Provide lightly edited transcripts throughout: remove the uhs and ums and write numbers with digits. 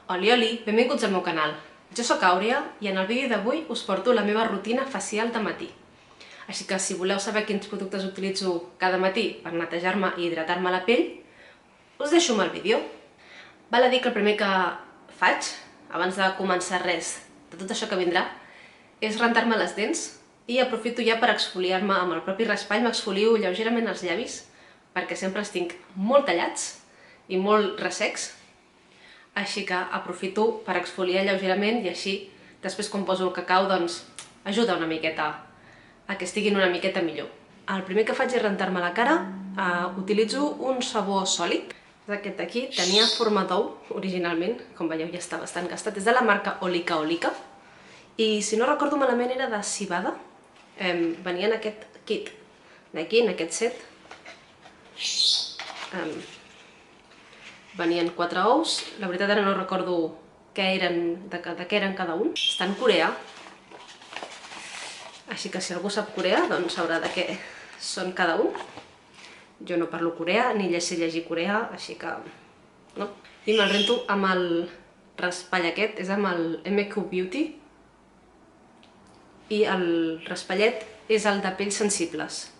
Oli, oli, benvinguts al meu canal. Jo sóc Àurea i en el vídeo d'avui us porto la meva rutina facial de matí. Així que si voleu saber quins productes utilitzo cada matí per netejar-me i hidratar-me la pell, us deixo amb el vídeo. Val a dir que el primer que faig, abans de començar res de tot això que vindrà, és rentar-me les dents i aprofito ja per exfoliar-me amb el propi raspall, m'exfolio lleugerament els llavis perquè sempre els tinc molt tallats i molt ressecs. Així que aprofito per exfoliar lleugerament i així, després quan poso el cacau, doncs ajuda una miqueta a que estiguin una miqueta millor. El primer que faig és rentar-me la cara. Utilitzo un sabó sòlid. És aquest d'aquí, tenia forma d'ou originalment, com veieu ja està bastant gastat. És de la marca Olica Olica. I si no recordo malament era de civada. Venia en aquest kit d'aquí, en aquest set. Venien 4 ous, la veritat ara no recordo de què eren cada un. Està en coreà, així que si algú sap coreà doncs sabrà de què són cada un. Jo no parlo coreà, ni sé llegir coreà, així que no. I me'l rento amb el raspall aquest, és amb el MQ Beauty. I el raspallet és el de pells sensibles.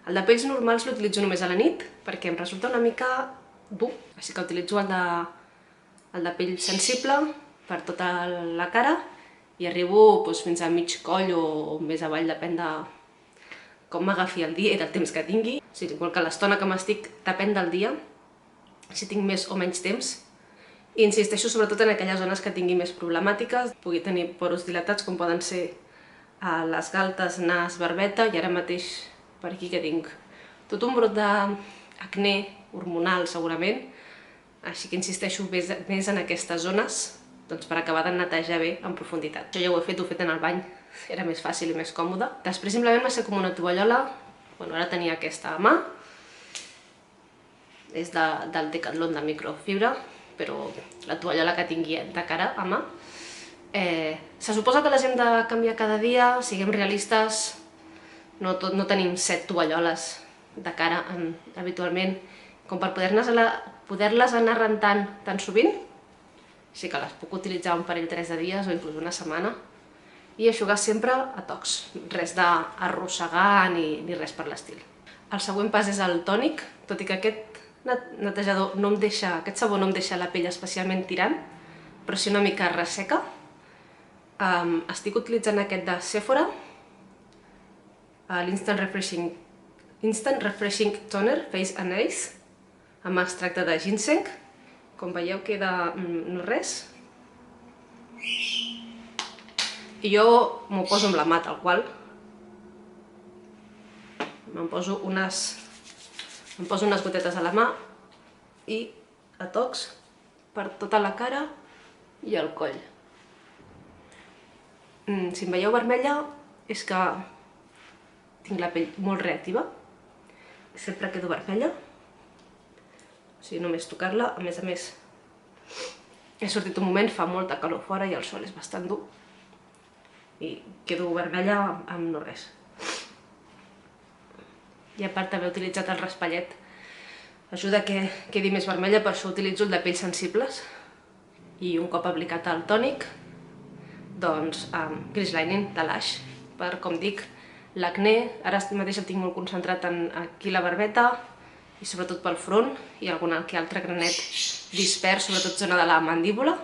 El de pells normals l'utilitzo només a la nit perquè em resulta una mica dur, així que utilitzo el de pell sensible per tota la cara i arribo fins a mig coll o més avall, depèn de com m'agafi el dia i del temps que tingui. Igual que l'estona que m'estic depèn del dia, si tinc més o menys temps. I insisteixo sobretot en aquelles zones que tingui més problemàtiques, pugui tenir poros dilatats com poden ser les galtes, nas, barbeta, i ara mateix per aquí que tinc tot un brot d'acné hormonal segurament, així que insisteixo més en aquestes zones per acabar de netejar bé en profunditat. Això ja ho he fet en el bany, era més fàcil i més còmode. Després simplement va ser com una tovallola, ara tenia aquesta a mà, és del Decathlon de microfibra, però la tovallola que tingui de cara a mà. Se suposa que les hem de canviar cada dia, siguem realistes, no tenim 7 tovalloles de cara habitualment com per poder-les anar rentant tan sovint, així que les puc utilitzar un parell 3 de dies o inclús una setmana i eixugar sempre a tocs, res d'arrossegar ni res per l'estil. El següent pas és el tònic, tot i que aquest netejador aquest sabó no em deixa la pell especialment tirant, però sí una mica resseca. Estic utilitzant aquest de Sephora, l'Instant Refreshing Toner Face and Nails, amb extracte de ginseng. Com veieu queda no res. I jo m'ho poso amb la mà tal qual. Em poso unes gotetes a la mà i a tocs per tota la cara i el coll. Si em veieu vermella és que tinc la pell molt reactiva, sempre quedo vermella. O sigui, només tocar-la, a més, he sortit un moment, fa molta calor fora i el sol és bastant dur i quedo vermella amb no res. I a part d'haver utilitzat el raspallet ajuda que quedi més vermella, per això utilitzo el de pells sensibles. I un cop aplicat el tònic, doncs grease lining de Lush, per, com dic, l'acné. Ara mateix el tinc molt concentrat aquí la barbeta i sobretot pel front i algun altre granet dispers, sobretot zona de la mandíbula.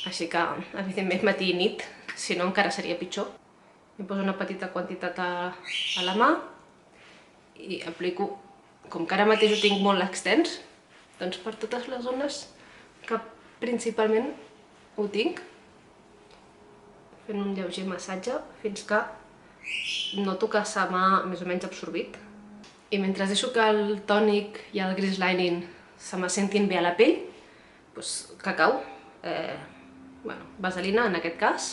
Així que, evidentment, matí i nit, si no encara seria pitjor. Em poso una petita quantitat a la mà i aplico, com que ara mateix ho tinc molt extens, doncs per totes les zones que principalment ho tinc, fent un lleuger massatge fins que noto que se m'ha més o menys absorbit. I mentre deixo que el tònic i el grease lining se m'assentin bé a la pell, cacau, vaselina en aquest cas.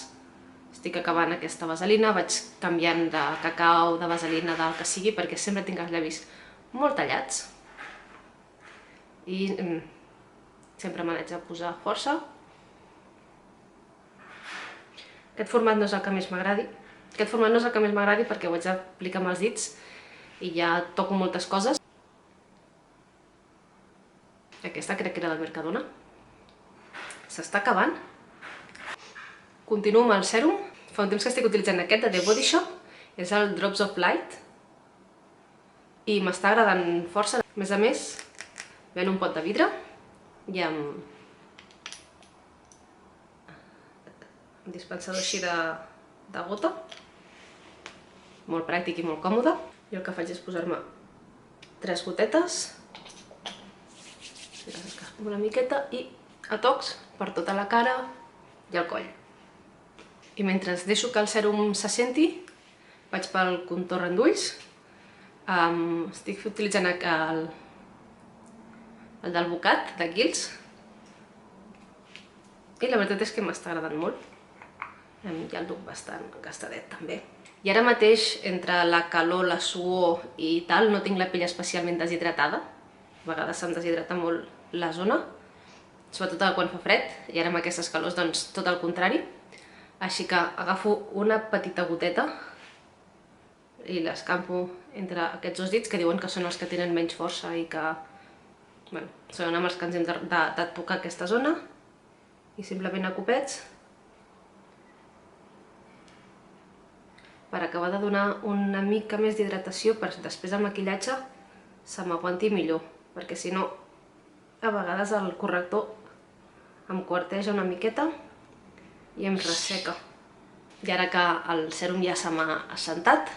Estic acabant aquesta vaselina, vaig canviant de cacau, de vaselina, del que sigui, perquè sempre tinc els llavis molt tallats. I sempre me n'haig de posar força. Aquest format no és el que més m'agradi perquè ho haig d'aplicar amb els dits i ja toco moltes coses. Aquesta crec que era del Mercadona. S'està acabant. Continuo amb el sèrum. Fa un temps que estic utilitzant aquest de The Body Shop. És el Drops of Light. I m'està agradant força. A més, ve en un pot de vidre i amb un dispensador així de gota. Molt pràctic i molt còmode. I el que faig és posar-me 3 gotetes. Les escaspo una miqueta i a tocs per tota la cara i el coll. I mentre deixo que el sèrum s'assenti, vaig pel contorn d'ulls. Estic utilitzant el del Bocat, de Kiehl's. I la veritat és que m'està agradant molt. Ja el duc bastant gastadet també. I ara mateix, entre la calor, la suor i tal, no tinc la pell especialment deshidratada. A vegades se'm deshidrata molt la zona, sobretot quan fa fred, i ara amb aquestes calors doncs tot el contrari. Així que agafo una petita goteta i l'escampo entre aquests 2 dits, que diuen que són els que tenen menys força i que són amb els que ens hem de tocar aquesta zona, i simplement a copets per acabar de donar una mica més d'hidratació per després el maquillatge se m'aguanti millor, perquè si no a vegades el corrector em quarteja una miqueta i em resseca. I ara que el sèrum ja se m'ha assentat,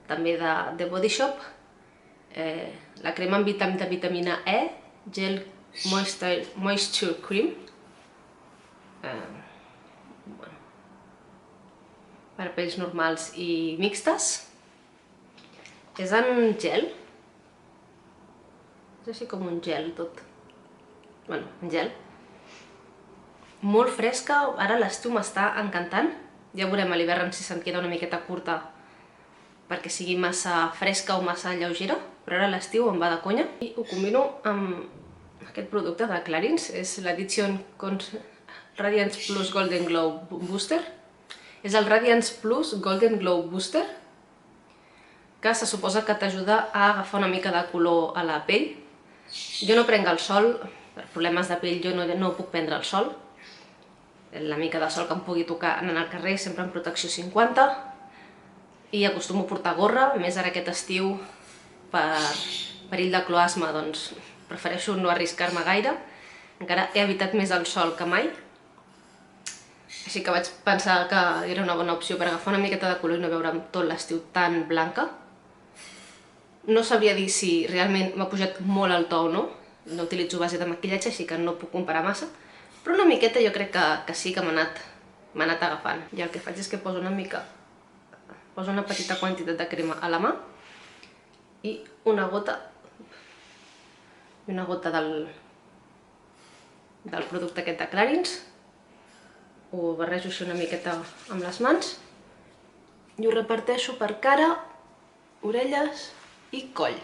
també de The Body Shop, la crema amb de vitamina E, Gel Moisture Cream, per pells normals i mixtes. És en gel. És així com un gel tot. Bueno, en gel. Molt fresca, ara l'estiu m'està encantant. Ja veurem a l'hivern si se'n queda una miqueta curta perquè sigui massa fresca o massa lleugera, però ara l'estiu em va de conya. I ho combino amb aquest producte de Clarins, és l'Edition Radiance Plus Golden Glow Booster. És el Radiance Plus Golden Glow Booster, que se suposa que t'ajuda a agafar una mica de color a la pell. Jo no prenc el sol, per problemes de pell jo no puc prendre el sol. La mica de sol que em pugui tocar en el carrer, sempre amb protecció 50, i acostumo a portar gorra, més ara aquest estiu, per perill de cloasma, doncs prefereixo no arriscar-me gaire. Encara he evitat més el sol que mai, així que vaig pensar que era una bona opció per agafar una miqueta de color i no veure'm tot l'estiu tan blanca. No sabria dir si realment m'ha pujat molt el to o no, no utilitzo base de maquillatge, així que no puc comparar massa, però una miqueta jo crec que sí que m'ha anat agafant. I el que faig és que poso una petita quantitat de crema a la mà i una gota del producte aquest de Clarins. Ho barrejo així una miqueta amb les mans i ho reparteixo per cara, orelles i coll.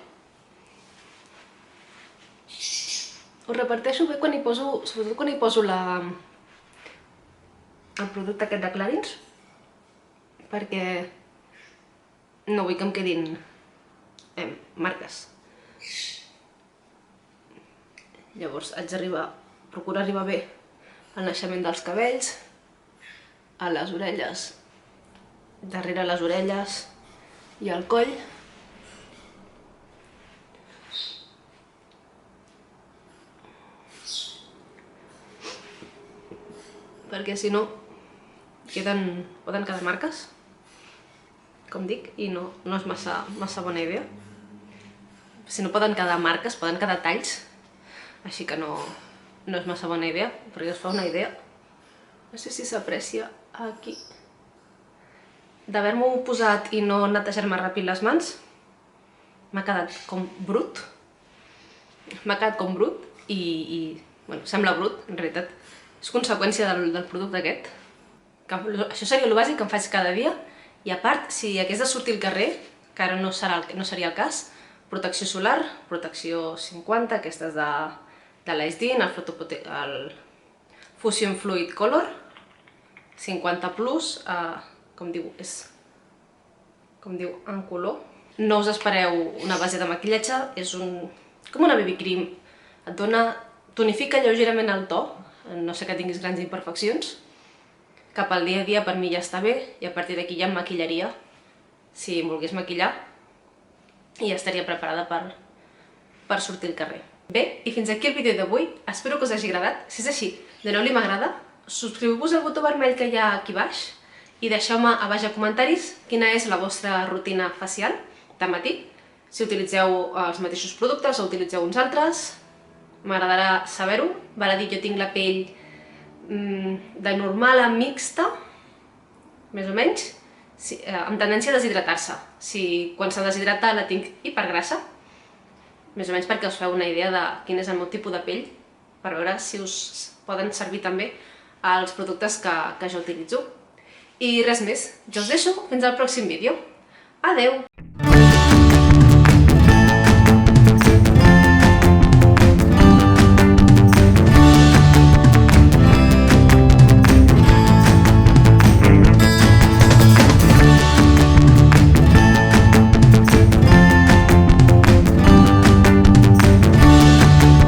Ho reparteixo bé quan hi poso, sobretot quan hi poso el producte aquest de Clarins, perquè no vull que em quedin marques. Llavors haig d'arribar, procurar arribar bé al naixement dels cabells, a les orelles, darrere les orelles i al coll. Perquè si no poden quedar marques, com dic, i no és massa bona idea. Si no poden quedar marques, poden quedar talls, així que no és massa bona idea, perquè us fa una idea. No sé si s'aprecia aquí. D'haver-m'ho posat i no netejar-me ràpid les mans, m'ha quedat com brut. I sembla brut, en realitat. És conseqüència del producte aquest. Això seria el bàsic que em faig cada dia. I a part, si hagués de sortir al carrer, que ara no seria el cas, protecció solar, protecció 50, aquestes de l'Aisdin, el Fusion Fluid Color, 50 plus, com diu en color. No us espereu una base de maquillatge, és com una BB cream et tonifica lleugerament el to, no sé que tinguis grans imperfeccions. Cap al dia a dia per mi ja està bé, i a partir d'aquí ja em maquillaria, si em volgués maquillar, i ja estaria preparada per sortir al carrer. Bé, i fins aquí el vídeo d'avui, espero que us hagi agradat. Si és així, doneu-li m'agrada, subscriu-vos al botó vermell que hi ha aquí baix i deixeu-me a baix a comentaris quina és la vostra rutina facial de matí, si utilitzeu els mateixos productes o utilitzeu uns altres. M'agradarà saber-ho. Val a dir, jo tinc la pell de normal a mixta, més o menys, amb tendència a deshidratar-se. Quan s'ha deshidratat la tinc hipergrassa, més o menys perquè us feu una idea de quin és el meu tipus de pell, per veure si us poden servir també els productes que jo utilitzo. I res més, jo us deixo fins al pròxim vídeo. Adeu!